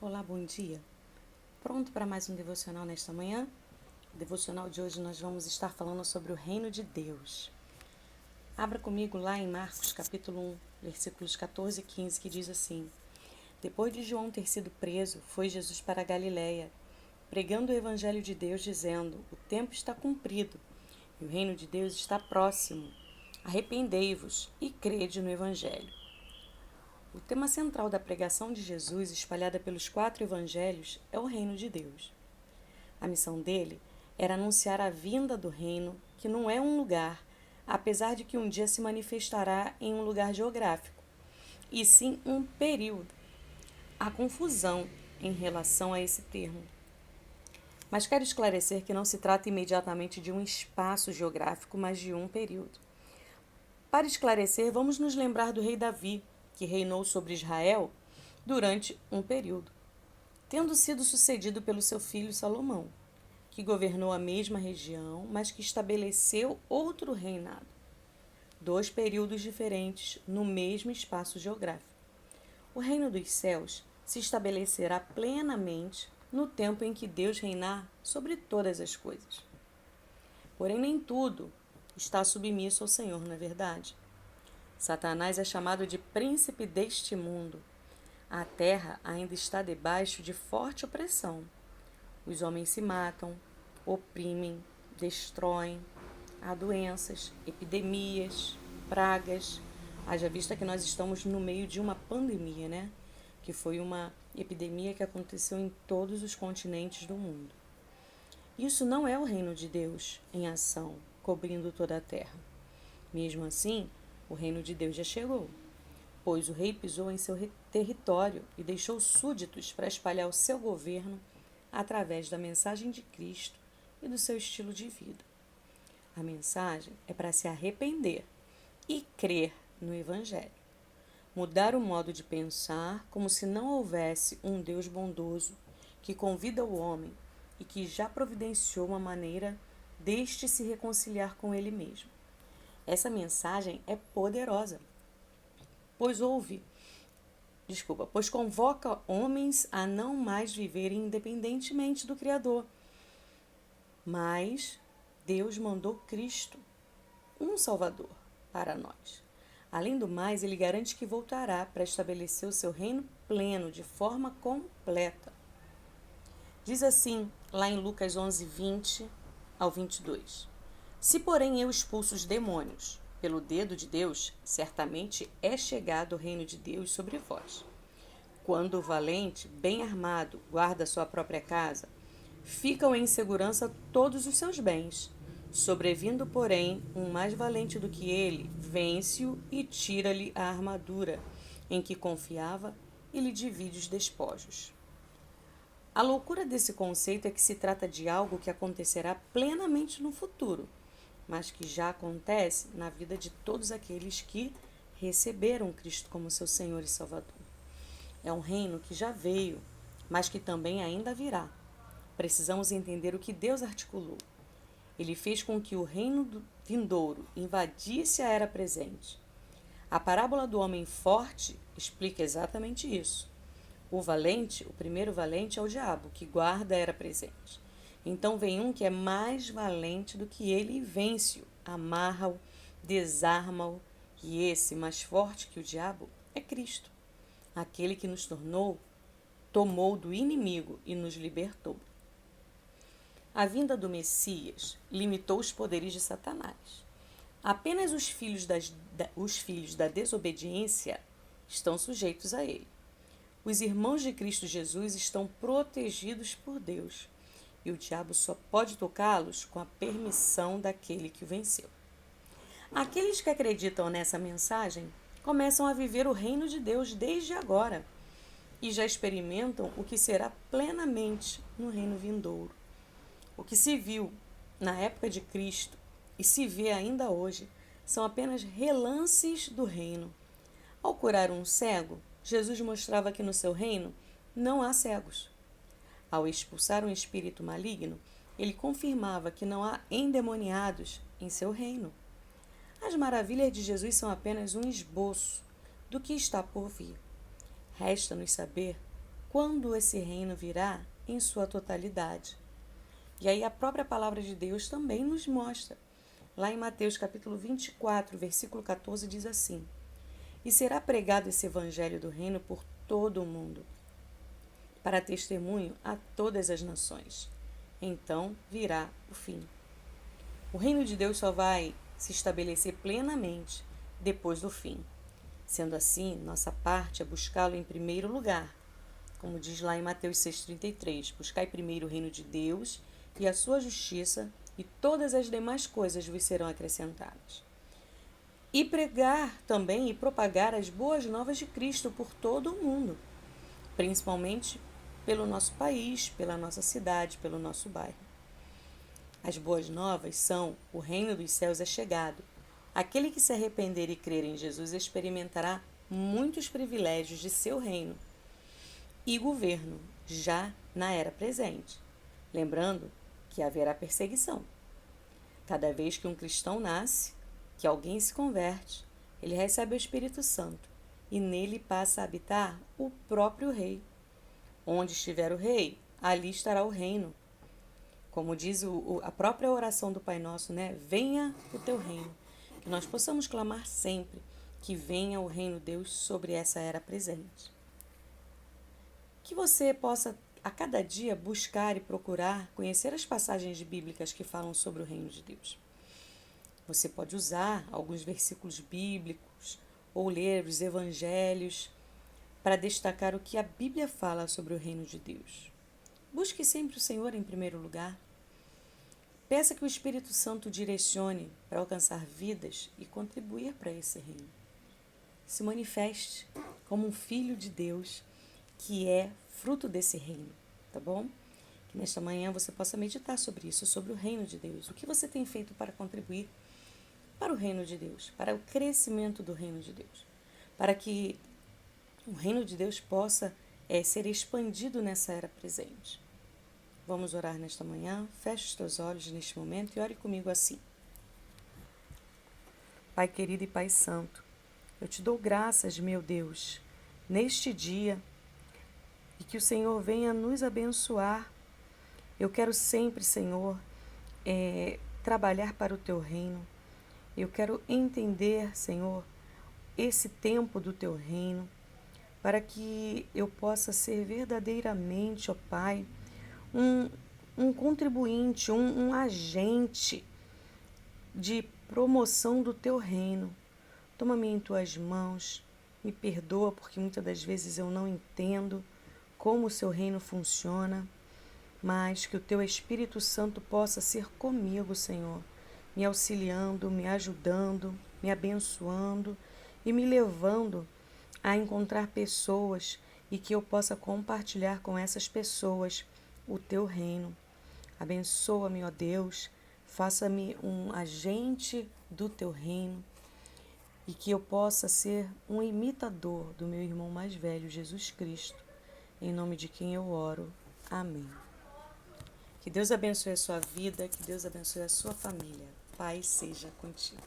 Olá, bom dia. Pronto para mais um devocional nesta manhã? No devocional de hoje nós vamos estar falando sobre o reino de Deus. Abra comigo lá em Marcos capítulo 1, versículos 14 e 15, que diz assim: Depois de João ter sido preso, foi Jesus para a Galiléia, pregando o evangelho de Deus, dizendo: O tempo está cumprido e o reino de Deus está próximo. Arrependei-vos e crede no evangelho. O tema central da pregação de Jesus, espalhada pelos 4 evangelhos, é o reino de Deus. A missão dele era anunciar a vinda do reino, que não é um lugar, apesar de que um dia se manifestará em um lugar geográfico, e sim um período. Há confusão em relação a esse termo. Mas quero esclarecer que não se trata imediatamente de um espaço geográfico, mas de um período. Para esclarecer, vamos nos lembrar do rei Davi, que reinou sobre Israel durante um período, tendo sido sucedido pelo seu filho Salomão, que governou a mesma região, mas que estabeleceu outro reinado. 2 períodos diferentes no mesmo espaço geográfico. O reino dos céus se estabelecerá plenamente no tempo em que Deus reinar sobre todas as coisas. Porém, nem tudo está submisso ao Senhor, não é verdade? Satanás é chamado de príncipe deste mundo. A terra ainda está debaixo de forte opressão. Os homens se matam, oprimem, destroem. Há doenças, epidemias, pragas. Haja vista que nós estamos no meio de uma pandemia, né? Que foi uma epidemia que aconteceu em todos os continentes do mundo. Isso não é o reino de Deus em ação, cobrindo toda a terra. Mesmo assim, o reino de Deus já chegou, pois o rei pisou em seu território e deixou súditos para espalhar o seu governo através da mensagem de Cristo e do seu estilo de vida. A mensagem é para se arrepender e crer no Evangelho. Mudar o modo de pensar como se não houvesse um Deus bondoso que convida o homem e que já providenciou uma maneira deste se reconciliar com ele mesmo. Essa mensagem é poderosa, pois convoca homens a não mais viverem independentemente do Criador. Mas Deus mandou Cristo, um Salvador, para nós. Além do mais, ele garante que voltará para estabelecer o seu reino pleno, de forma completa. Diz assim, lá em Lucas 11, 20 ao 22. Se, porém, eu expulso os demônios pelo dedo de Deus, certamente é chegado o reino de Deus sobre vós. Quando o valente, bem armado, guarda sua própria casa, ficam em segurança todos os seus bens. Sobrevindo, porém, um mais valente do que ele, vence-o e tira-lhe a armadura em que confiava e lhe divide os despojos. A loucura desse conceito é que se trata de algo que acontecerá plenamente no futuro, mas que já acontece na vida de todos aqueles que receberam Cristo como seu Senhor e Salvador. É um reino que já veio, mas que também ainda virá. Precisamos entender o que Deus articulou. Ele fez com que o reino vindouro invadisse a era presente. A parábola do homem forte explica exatamente isso. O primeiro valente é o diabo, que guarda a era presente. Então vem um que é mais valente do que ele e vence-o, amarra-o, desarma-o. E esse, mais forte que o diabo, é Cristo, aquele que nos tomou do inimigo e nos libertou. A vinda do Messias limitou os poderes de Satanás. Apenas os filhos da desobediência estão sujeitos a ele. Os irmãos de Cristo Jesus estão protegidos por Deus, e o diabo só pode tocá-los com a permissão daquele que o venceu. Aqueles que acreditam nessa mensagem começam a viver o reino de Deus desde agora e já experimentam o que será plenamente no reino vindouro. O que se viu na época de Cristo e se vê ainda hoje são apenas relances do reino. Ao curar um cego, Jesus mostrava que no seu reino não há cegos. Ao expulsar um espírito maligno, ele confirmava que não há endemoniados em seu reino. As maravilhas de Jesus são apenas um esboço do que está por vir. Resta-nos saber quando esse reino virá em sua totalidade. E aí a própria palavra de Deus também nos mostra. Lá em Mateus capítulo 24, versículo 14, diz assim: E será pregado esse evangelho do reino por todo o mundo, para testemunho a todas as nações. Então virá o fim. O reino de Deus só vai se estabelecer plenamente depois do fim. Sendo assim, nossa parte é buscá-lo em primeiro lugar. Como diz lá em Mateus 6,33, buscai primeiro o reino de Deus e a sua justiça, e todas as demais coisas vos serão acrescentadas. E pregar também e propagar as boas novas de Cristo por todo o mundo, principalmente pelo nosso país, pela nossa cidade, pelo nosso bairro. As boas novas são: o reino dos céus é chegado. Aquele que se arrepender e crer em Jesus experimentará muitos privilégios de seu reino e governo, já na era presente. Lembrando que haverá perseguição. Cada vez que um cristão nasce, que alguém se converte, ele recebe o Espírito Santo e nele passa a habitar o próprio Rei. Onde estiver o Rei, ali estará o reino. Como diz a própria oração do Pai Nosso, né? Venha o teu reino. Que nós possamos clamar sempre que venha o reino de Deus sobre essa era presente. Que você possa a cada dia buscar e procurar conhecer as passagens bíblicas que falam sobre o reino de Deus. Você pode usar alguns versículos bíblicos ou ler os evangelhos para destacar o que a Bíblia fala sobre o reino de Deus. Busque sempre o Senhor em primeiro lugar. Peça que o Espírito Santo direcione para alcançar vidas e contribuir para esse reino. Se manifeste como um filho de Deus que é fruto desse reino, tá bom? Que nesta manhã você possa meditar sobre isso, sobre o reino de Deus. O que você tem feito para contribuir para o reino de Deus, para o crescimento do reino de Deus, para que o reino de Deus possa ser expandido nessa era presente. Vamos orar nesta manhã. Feche os teus olhos neste momento e ore comigo assim. Pai querido e Pai santo, eu te dou graças, meu Deus, neste dia, e que o Senhor venha nos abençoar. Eu quero sempre, Senhor, trabalhar para o teu reino. Eu quero entender, Senhor, esse tempo do teu reino, para que eu possa ser verdadeiramente, ó Pai, um contribuinte, um agente de promoção do teu reino. Toma-me em tuas mãos, me perdoa porque muitas das vezes eu não entendo como o seu reino funciona, mas que o teu Espírito Santo possa ser comigo, Senhor, me auxiliando, me ajudando, me abençoando e me levando a encontrar pessoas e que eu possa compartilhar com essas pessoas o teu reino. Abençoa-me, ó Deus, faça-me um agente do teu reino e que eu possa ser um imitador do meu irmão mais velho, Jesus Cristo, em nome de quem eu oro. Amém. Que Deus abençoe a sua vida, que Deus abençoe a sua família. Paz seja contigo.